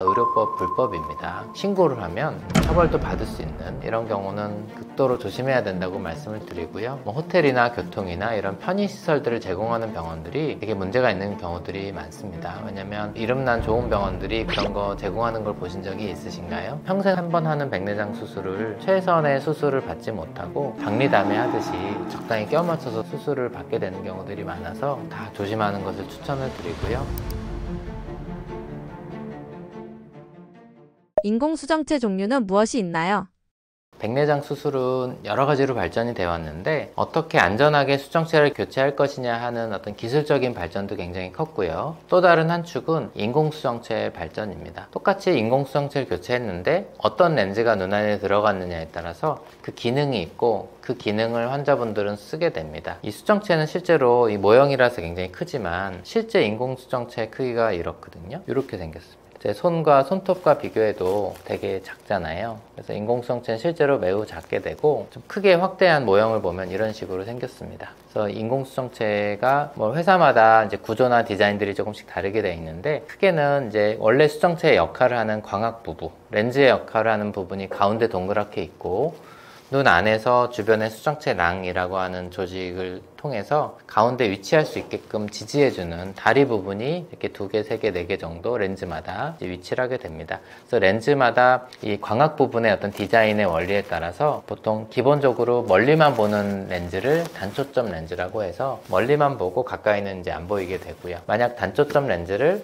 의료법 불법입니다. 신고를 하면 처벌도 받을 수 있는 이런 경우는 극도로 조심해야 된다고 말씀을 드리고요. 호텔이나 교통이나 이런 편의시설들을 제공하는 병원들이 되게 문제가 있는 경우들이 많습니다. 왜냐면 이름난 좋은 병원들이 그런 거 제공하는 걸 보신 적이 있으신가요? 평생 한 번 하는 백내장 수술을 최선의 수술을 받지 못하고 박리담회 하듯이 적당히 껴 맞춰서 수술을 받게 되는 경우들이 많아서 다 조심하는 것을 추천을 드리고요. 인공수정체 종류는 무엇이 있나요? 백내장 수술은 여러 가지로 발전이 되어 왔는데 어떻게 안전하게 수정체를 교체할 것이냐 하는 어떤 기술적인 발전도 굉장히 컸고요. 또 다른 한 축은 인공수정체의 발전입니다. 똑같이 인공수정체를 교체했는데 어떤 렌즈가 눈 안에 들어갔느냐에 따라서 그 기능이 있고 그 기능을 환자분들은 쓰게 됩니다. 이 수정체는 실제로 이 모형이라서 굉장히 크지만 실제 인공수정체의 크기가 이렇거든요. 이렇게 생겼습니다. 제 손과 손톱과 비교해도 되게 작잖아요. 그래서 인공수정체는 실제로 매우 작게 되고 좀 크게 확대한 모형을 보면 이런 식으로 생겼습니다. 그래서 인공수정체가 회사마다 이제 구조나 디자인들이 조금씩 다르게 되어 있는데 크게는 이제 원래 수정체의 역할을 하는 광학 부부, 렌즈의 역할을 하는 부분이 가운데 동그랗게 있고 눈 안에서 주변의 수정체낭이라고 하는 조직을 통해서 가운데 위치할 수 있게끔 지지해주는 다리 부분이 이렇게 2개, 3개, 4개 정도 렌즈마다 위치를 하게 됩니다. 그래서 렌즈마다 이 광학 부분의 어떤 디자인의 원리에 따라서 보통 기본적으로 멀리만 보는 렌즈를 단초점 렌즈라고 해서 멀리만 보고 가까이는 이제 안 보이게 되고요. 만약 단초점 렌즈를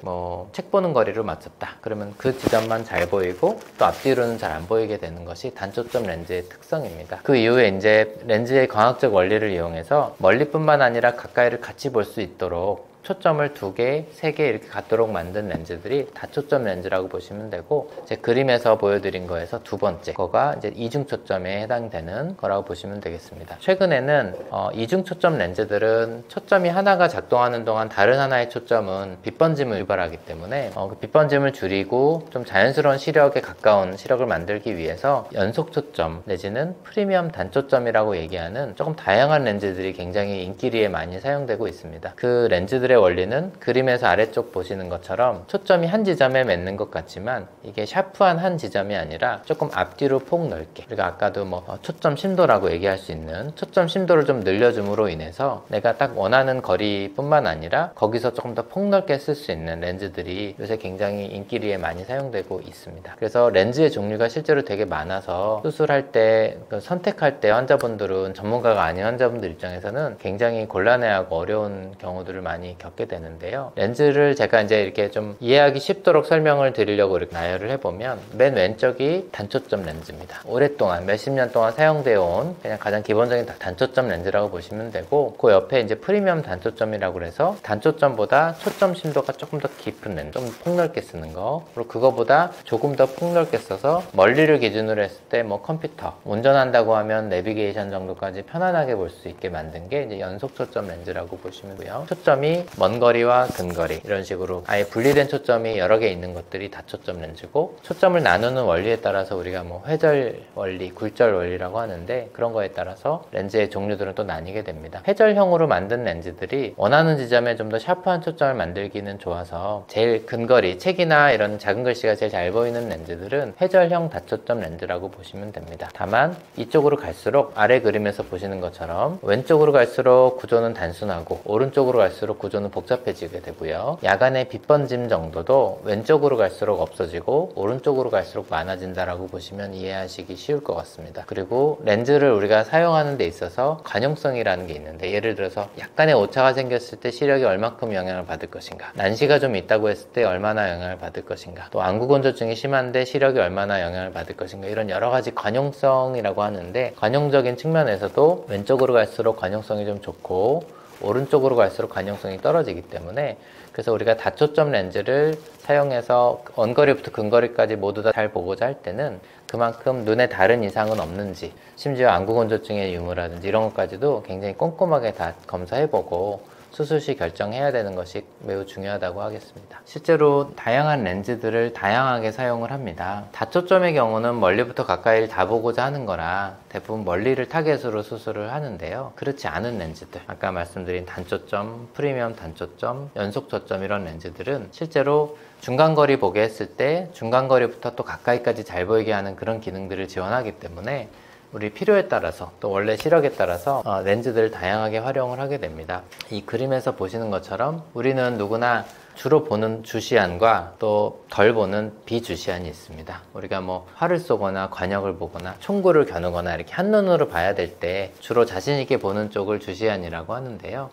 책 보는 거리로 맞췄다. 그러면 그 지점만 잘 보이고 또 앞뒤로는 잘 안 보이게 되는 것이 단초점 렌즈의 특성입니다. 그 이후에 이제 렌즈의 광학적 원리를 이용해서 멀리뿐만 아니라 가까이를 같이 볼 수 있도록 초점을 2개, 3개 이렇게 갖도록 만든 렌즈들이 다초점 렌즈라고 보시면 되고 제 그림에서 보여드린 거에서 두 번째 거가 이제 이중 초점에 해당되는 거라고 보시면 되겠습니다. 최근에는 이중 초점 렌즈들은 초점이 하나가 작동하는 동안 다른 하나의 초점은 빛번짐을 유발하기 때문에 그 빛번짐을 줄이고 좀 자연스러운 시력에 가까운 시력을 만들기 위해서 연속 초점 내지는 프리미엄 단초점이라고 얘기하는 조금 다양한 렌즈들이 굉장히 인기리에 많이 사용되고 있습니다. 그 렌즈들의 원리는 그림에서 아래쪽 보시는 것처럼 초점이 한 지점에 맺는 것 같지만 이게 샤프한 한 지점이 아니라 조금 앞뒤로 폭 넓게, 우리가 아까도 초점 심도라고 얘기할 수 있는 초점 심도를 좀 늘려줌으로 인해서 내가 딱 원하는 거리뿐만 아니라 거기서 조금 더 폭넓게 쓸 수 있는 렌즈들이 요새 굉장히 인기리에 많이 사용되고 있습니다. 그래서 렌즈의 종류가 실제로 되게 많아서 수술할 때 선택할 때 환자분들은 전문가가 아닌 환자분들 입장에서는 굉장히 곤란해하고 어려운 경우들을 많이 겪게 되는데요. 렌즈를 제가 이제 이렇게 좀 이해하기 쉽도록 설명을 드리려고 이렇게 나열을 해보면 맨 왼쪽이 단초점 렌즈입니다. 오랫동안 몇십 년 동안 사용되어 온 그냥 가장 기본적인 단초점 렌즈라고 보시면 되고 그 옆에 이제 프리미엄 단초점이라고 해서 단초점보다 초점 심도가 조금 더 깊은 렌즈, 좀 폭넓게 쓰는 거, 그리고 그거보다 조금 더 폭넓게 써서 멀리를 기준으로 했을 때 컴퓨터 운전한다고 하면 내비게이션 정도까지 편안하게 볼 수 있게 만든 게 이제 연속 초점 렌즈라고 보시면 돼요. 초점이 먼 거리와 근거리 이런 식으로 아예 분리된 초점이 여러 개 있는 것들이 다초점 렌즈고, 초점을 나누는 원리에 따라서 우리가 회절 원리, 굴절 원리라고 하는데 그런 거에 따라서 렌즈의 종류들은 또 나뉘게 됩니다. 회절형으로 만든 렌즈들이 원하는 지점에 좀 더 샤프한 초점을 만들기는 좋아서 제일 근거리, 책이나 이런 작은 글씨가 제일 잘 보이는 렌즈들은 회절형 다초점 렌즈라고 보시면 됩니다. 다만 이쪽으로 갈수록 아래 그림에서 보시는 것처럼 왼쪽으로 갈수록 구조는 단순하고 오른쪽으로 갈수록 구조는 복잡해지게 되고요. 야간의 빛번짐 정도도 왼쪽으로 갈수록 없어지고 오른쪽으로 갈수록 많아진다라고 보시면 이해하시기 쉬울 것 같습니다. 그리고 렌즈를 우리가 사용하는 데 있어서 관용성이라는 게 있는데, 예를 들어서 약간의 오차가 생겼을 때 시력이 얼마큼 영향을 받을 것인가, 난시가 좀 있다고 했을 때 얼마나 영향을 받을 것인가, 또 안구건조증이 심한데 시력이 얼마나 영향을 받을 것인가, 이런 여러 가지 관용성이라고 하는데 관용적인 측면에서도 왼쪽으로 갈수록 관용성이 좀 좋고 오른쪽으로 갈수록 관용성이 떨어지기 때문에, 그래서 우리가 다초점 렌즈를 사용해서 원거리부터 근거리까지 모두 다 잘 보고자 할 때는 그만큼 눈에 다른 이상은 없는지, 심지어 안구건조증의 유무라든지 이런 것까지도 굉장히 꼼꼼하게 다 검사해보고 수술 시 결정해야 되는 것이 매우 중요하다고 하겠습니다. 실제로 다양한 렌즈들을 다양하게 사용을 합니다. 다초점의 경우는 멀리부터 가까이를 다 보고자 하는 거라 대부분 멀리를 타겟으로 수술을 하는데요. 그렇지 않은 렌즈들, 아까 말씀드린 단초점, 프리미엄 단초점, 연속초점 이런 렌즈들은 실제로 중간거리 보게 했을 때 중간거리부터 또 가까이까지 잘 보이게 하는 그런 기능들을 지원하기 때문에 우리 필요에 따라서 또 원래 시력에 따라서 렌즈들을 다양하게 활용을 하게 됩니다. 이 그림에서 보시는 것처럼 우리는 누구나 주로 보는 주시안과 또 덜 보는 비주시안이 있습니다. 우리가 뭐 활을 쏘거나 관역을 보거나 총구를 겨누거나 이렇게 한눈으로 봐야 될 때 주로 자신 있게 보는 쪽을 주시안이라고 하는데요.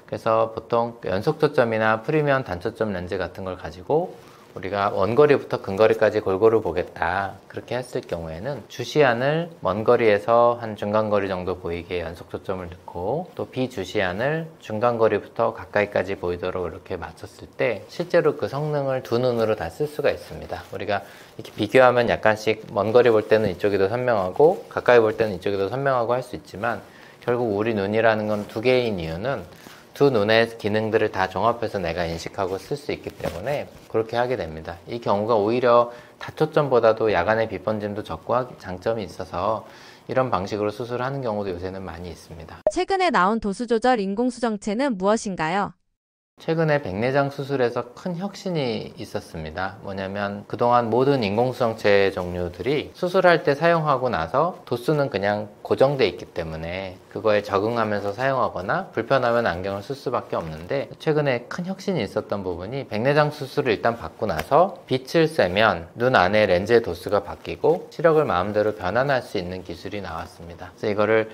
그래서 보통 연속초점이나 프리미엄 단초점 렌즈 같은 걸 가지고 우리가 원거리부터 근거리까지 골고루 보겠다 그렇게 했을 경우에는 주시안을 먼거리에서 한 중간거리 정도 보이게 연속초점을 넣고 또 비주시안을 중간거리부터 가까이까지 보이도록 이렇게 맞췄을 때 실제로 그 성능을 두 눈으로 다 쓸 수가 있습니다. 우리가 이렇게 비교하면 약간씩 먼거리 볼 때는 이쪽이 더 선명하고 가까이 볼 때는 이쪽이 더 선명하고 할 수 있지만 결국 우리 눈이라는 건 두 개인 이유는 두 눈의 기능들을 다 종합해서 내가 인식하고 쓸 수 있기 때문에 그렇게 하게 됩니다. 이 경우가 오히려 다초점보다도 야간의 빛번짐도 적고 장점이 있어서 이런 방식으로 수술하는 경우도 요새는 많이 있습니다. 최근에 나온 도수조절 인공수정체는 무엇인가요? 최근에 백내장 수술에서 큰 혁신이 있었습니다. 뭐냐면 그동안 모든 인공수정체 종류들이 수술할 때 사용하고 나서 도수는 그냥 고정돼 있기 때문에 그거에 적응하면서 사용하거나 불편하면 안경을 쓸 수밖에 없는데 최근에 큰 혁신이 있었던 부분이 백내장 수술을 일단 받고 나서 빛을 쐬면 눈 안에 렌즈의 도수가 바뀌고 시력을 마음대로 변환할 수 있는 기술이 나왔습니다. 그래서 이거를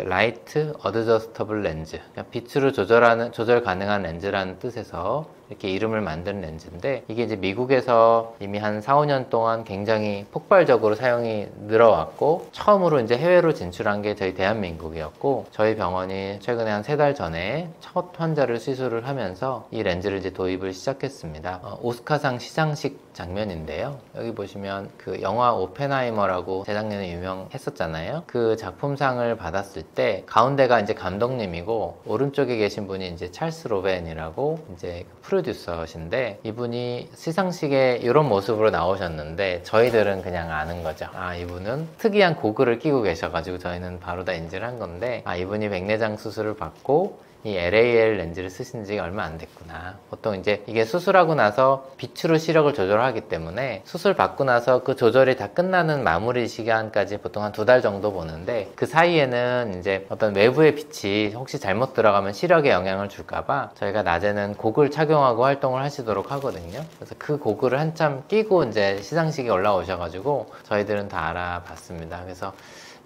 라이트 어드저스터블 렌즈, 빛으로 조절 가능한 렌즈라는 뜻에서 이렇게 이름을 만든 렌즈인데 이게 이제 미국에서 이미 한 4, 5년 동안 굉장히 폭발적으로 사용이 늘어왔고 처음으로 이제 해외로 진출한 게 저희 대한민국이었고 저희 병원이 최근에 한 3달 전에 첫 환자를 시술을 하면서 이 렌즈를 이제 도입을 시작했습니다. 오스카상 시상식 장면인데요. 여기 보시면 그 영화 오펜하이머라고 재작년에 유명했었잖아요. 그 작품상을 받았을 때 가운데가 이제 감독님이고 오른쪽에 계신 분이 이제 찰스 로벤이라고 이제 프로듀서신데 이분이 시상식에 이런 모습으로 나오셨는데 저희들은 그냥 아는 거죠. 아, 이분은 특이한 고글을 끼고 계셔가지고 저희는 바로 다 인지를 한 건데 아, 이분이 백내장 수술을 받고 이 LAL 렌즈를 쓰신 지 얼마 안 됐구나. 보통 이제 이게 수술하고 나서 빛으로 시력을 조절하기 때문에 수술 받고 나서 그 조절이 다 끝나는 마무리 시간까지 보통 한 2달 정도 보는데 그 사이에는 이제 어떤 외부의 빛이 혹시 잘못 들어가면 시력에 영향을 줄까봐 저희가 낮에는 고글 착용하고 활동을 하시도록 하거든요. 그래서 그 고글을 한참 끼고 이제 시상식에 올라오셔가지고 저희들은 다 알아봤습니다. 그래서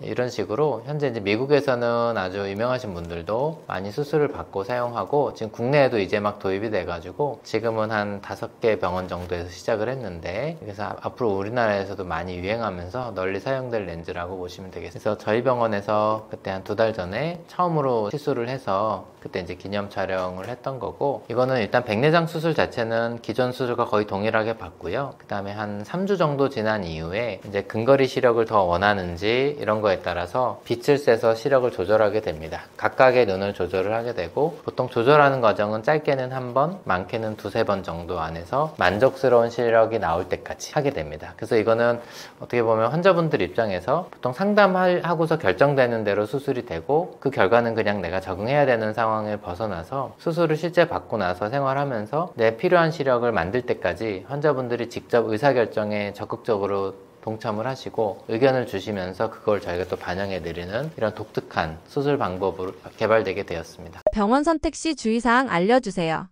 이런 식으로 현재 이제 미국에서는 아주 유명하신 분들도 많이 수술을 받고 사용하고 지금 국내에도 이제 막 도입이 돼가지고 지금은 한 5개 병원 정도에서 시작을 했는데 그래서 앞으로 우리나라에서도 많이 유행하면서 널리 사용될 렌즈라고 보시면 되겠습니다. 그래서 저희 병원에서 그때 한 2달 전에 처음으로 시술을 해서 그때 이제 기념 촬영을 했던 거고 이거는 일단 백내장 수술 자체는 기존 수술과 거의 동일하게 받고요. 그 다음에 한 3주 정도 지난 이후에 이제 근거리 시력을 더 원하는지 이런 거에 따라서 빛을 쐬서 시력을 조절하게 됩니다. 각각의 눈을 조절을 하게 되고 보통 조절하는 과정은 짧게는 한 번, 많게는 2-3번 정도 안에서 만족스러운 시력이 나올 때까지 하게 됩니다. 그래서 이거는 어떻게 보면 환자분들 입장에서 보통 상담하고서 결정되는 대로 수술이 되고 그 결과는 그냥 내가 적응해야 되는 상황을 벗어나서 수술을 실제 받고 나서 생활하면서 내 필요한 시력을 만들 때까지 환자분들이 직접 의사결정에 적극적으로 동참을 하시고 의견을 주시면서 그걸 저희가 또 반영해 드리는 이런 독특한 수술 방법으로 개발되게 되었습니다. 병원 선택 시 주의사항 알려주세요.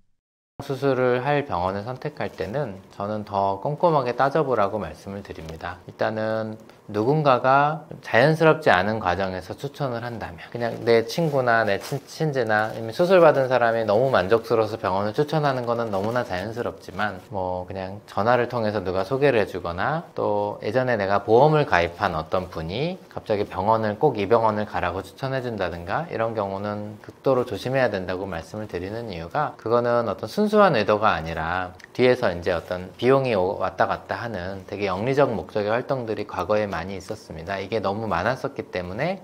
수술을 할 병원을 선택할 때는 저는 더 꼼꼼하게 따져보라고 말씀을 드립니다. 일단은 누군가가 자연스럽지 않은 과정에서 추천을 한다면 그냥 내 친구나 내 친지나 이미 수술받은 사람이 너무 만족스러워서 병원을 추천하는 거는 너무나 자연스럽지만 뭐 그냥 전화를 통해서 누가 소개를 해주거나 또 예전에 내가 보험을 가입한 어떤 분이 갑자기 병원을 꼭 이 병원을 가라고 추천해준다든가 이런 경우는 극도로 조심해야 된다고 말씀을 드리는 이유가 그거는 어떤 순수한 의도가 아니라 뒤에서 이제 어떤 비용이 왔다 갔다 하는 되게 영리적 목적의 활동들이 과거에 많이 있었습니다. 이게 너무 많았었기 때문에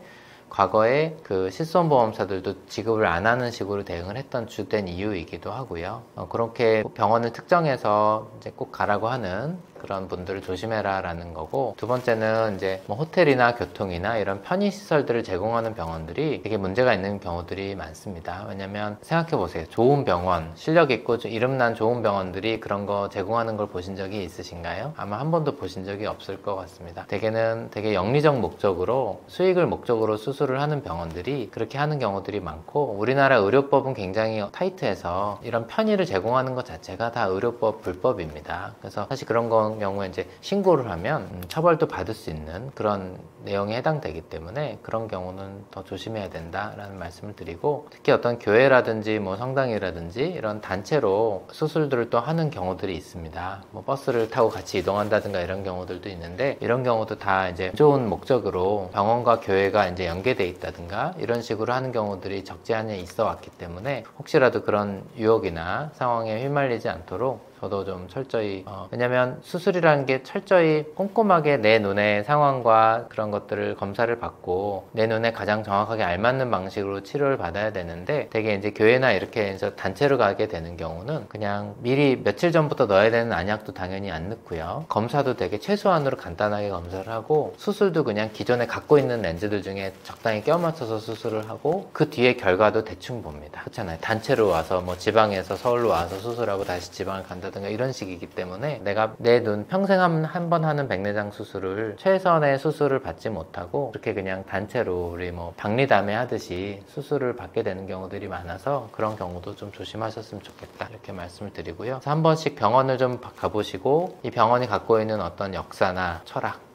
과거에 그 실손보험사들도 지급을 안 하는 식으로 대응을 했던 주된 이유이기도 하고요. 그렇게 병원을 특정해서 이제 꼭 가라고 하는 그런 분들을 조심해라 라는 거고, 두 번째는 이제 뭐 호텔이나 교통이나 이런 편의시설들을 제공하는 병원들이 되게 문제가 있는 경우들이 많습니다. 왜냐면 생각해 보세요. 좋은 병원, 실력 있고 이름난 좋은 병원들이 그런 거 제공하는 걸 보신 적이 있으신가요? 아마 한 번도 보신 적이 없을 것 같습니다. 대개는 되게 영리적 목적으로, 수익을 목적으로 수술을 하는 병원들이 그렇게 하는 경우들이 많고, 우리나라 의료법은 굉장히 타이트해서 이런 편의를 제공하는 것 자체가 다 의료법 불법입니다. 그래서 사실 그런 경우에 이제 신고를 하면 처벌도 받을 수 있는 그런 내용에 해당되기 때문에 그런 경우는 더 조심해야 된다라는 말씀을 드리고, 특히 어떤 교회라든지 뭐 성당이라든지 이런 단체로 수술들을 또 하는 경우들이 있습니다. 뭐 버스를 타고 같이 이동한다든가 이런 경우들도 있는데, 이런 경우도 다 이제 좋은 목적으로 병원과 교회가 이제 연계돼 있다든가 이런 식으로 하는 경우들이 적지 않게 있어 왔기 때문에, 혹시라도 그런 유혹이나 상황에 휘말리지 않도록 저도 좀 철저히, 왜냐면 수술이라는 게 철저히 꼼꼼하게 내 눈의 상황과 그런 것들을 검사를 받고 내 눈에 가장 정확하게 알맞는 방식으로 치료를 받아야 되는데, 되게 이제 교회나 이렇게 해서 단체로 가게 되는 경우는 그냥 미리 며칠 전부터 넣어야 되는 안약도 당연히 안 넣고요. 검사도 되게 최소한으로 간단하게 검사를 하고, 수술도 그냥 기존에 갖고 있는 렌즈들 중에 적당히 껴 맞춰서 수술을 하고, 그 뒤에 결과도 대충 봅니다. 그렇잖아요. 단체로 와서 뭐 지방에서 서울로 와서 수술하고 다시 지방을 간다 든가 이런 식이기 때문에, 내가 내 눈 평생 한 번 하는 백내장 수술을 최선의 수술을 받지 못하고 그렇게 그냥 단체로 우리 뭐 박리담회 하듯이 수술을 받게 되는 경우들이 많아서 그런 경우도 좀 조심하셨으면 좋겠다 이렇게 말씀을 드리고요. 그래서 한 번씩 병원을 좀 가보시고, 이 병원이 갖고 있는 어떤 역사나 철학,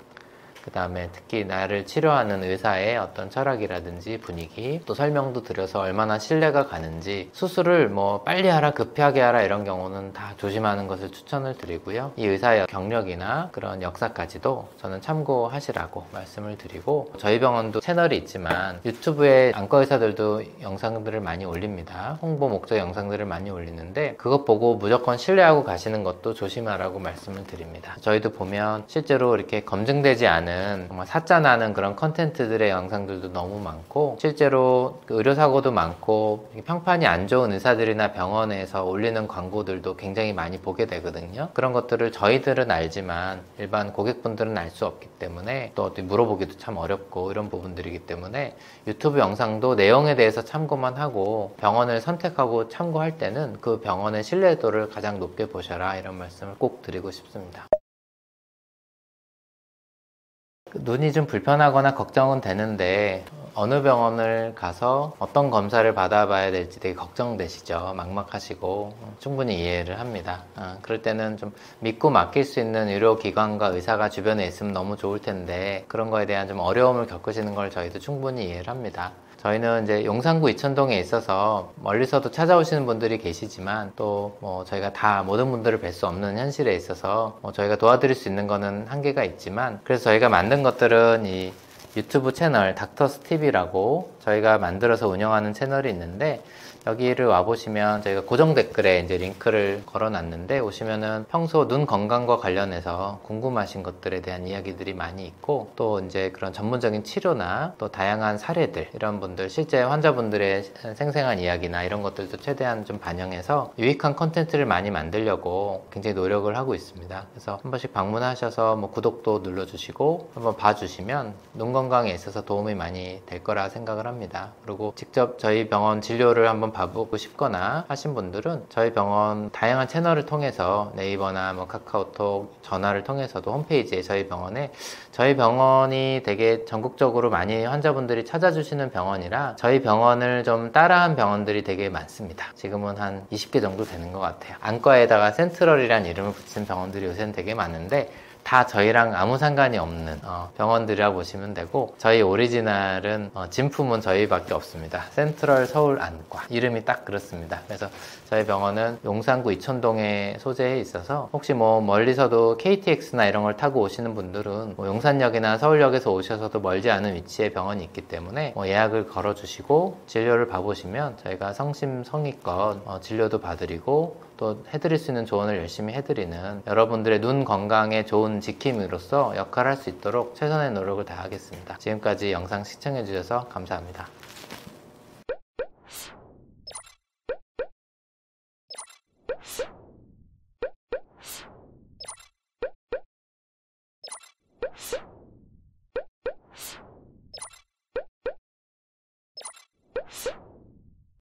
그 다음에 특히 나를 치료하는 의사의 어떤 철학이라든지 분위기, 또 설명도 드려서 얼마나 신뢰가 가는지, 수술을 뭐 빨리 하라 급하게 하라 이런 경우는 다 조심하는 것을 추천을 드리고요. 이 의사의 경력이나 그런 역사까지도 저는 참고하시라고 말씀을 드리고, 저희 병원도 채널이 있지만 유튜브에 안과 의사들도 영상들을 많이 올립니다. 홍보 목적 영상들을 많이 올리는데, 그것 보고 무조건 신뢰하고 가시는 것도 조심하라고 말씀을 드립니다. 저희도 보면 실제로 이렇게 검증되지 않은 정말 사짜나는 그런 컨텐츠들의 영상들도 너무 많고, 실제로 의료사고도 많고 평판이 안 좋은 의사들이나 병원에서 올리는 광고들도 굉장히 많이 보게 되거든요. 그런 것들을 저희들은 알지만 일반 고객분들은 알 수 없기 때문에, 또 어디 물어보기도 참 어렵고 이런 부분들이기 때문에, 유튜브 영상도 내용에 대해서 참고만 하고 병원을 선택하고 참고할 때는 그 병원의 신뢰도를 가장 높게 보셔라 이런 말씀을 꼭 드리고 싶습니다. 눈이 좀 불편하거나 걱정은 되는데, 어느 병원을 가서 어떤 검사를 받아봐야 될지 되게 걱정되시죠. 막막하시고 충분히 이해를 합니다. 그럴 때는 좀 믿고 맡길 수 있는 의료기관과 의사가 주변에 있으면 너무 좋을 텐데, 그런 거에 대한 좀 어려움을 겪으시는 걸 저희도 충분히 이해를 합니다. 저희는 이제 용산구 이천동에 있어서 멀리서도 찾아오시는 분들이 계시지만, 또 뭐 저희가 다 모든 분들을 뵐 수 없는 현실에 있어서 뭐 저희가 도와드릴 수 있는 거는 한계가 있지만, 그래서 저희가 만든 것들은 이 유튜브 채널 닥터스티비라고 저희가 만들어서 운영하는 채널이 있는데, 여기를 와보시면 저희가 고정 댓글에 이제 링크를 걸어놨는데, 오시면은 평소 눈 건강과 관련해서 궁금하신 것들에 대한 이야기들이 많이 있고, 또 이제 그런 전문적인 치료나 또 다양한 사례들, 이런 분들 실제 환자분들의 생생한 이야기나 이런 것들도 최대한 좀 반영해서 유익한 컨텐츠를 많이 만들려고 굉장히 노력을 하고 있습니다. 그래서 한 번씩 방문하셔서 뭐 구독도 눌러주시고 한번 봐주시면 눈 건강에 있어서 도움이 많이 될 거라 생각을 합니다. 그리고 직접 저희 병원 진료를 한번 봐보고 싶거나 하신 분들은 저희 병원 다양한 채널을 통해서 네이버나 뭐 카카오톡, 전화를 통해서도 홈페이지에 저희 병원이 되게 전국적으로 많이 환자분들이 찾아주시는 병원이라, 저희 병원을 좀 따라한 병원들이 되게 많습니다. 지금은 한 20개 정도 되는 것 같아요. 안과에다가 센트럴이라는 이름을 붙인 병원들이 요새는 되게 많은데, 다 저희랑 아무 상관이 없는 병원들이라 보시면 되고, 저희 오리지널은 진품은 저희밖에 없습니다. 센트럴 서울 안과, 이름이 딱 그렇습니다. 그래서 저희 병원은 용산구 이천동에 소재해 있어서, 혹시 뭐 멀리서도 KTX나 이런 걸 타고 오시는 분들은 뭐 용산역이나 서울역에서 오셔서도 멀지 않은 위치에 병원이 있기 때문에 뭐 예약을 걸어주시고 진료를 봐보시면 저희가 성심성의껏 진료도 봐드리고, 또 또 해드릴 수 있는 조언을 열심히 해드리는 여러분들의 눈 건강에 좋은 지킴이로서 역할할 수 있도록 최선의 노력을 다하겠습니다. 지금까지 영상 시청해주셔서 감사합니다.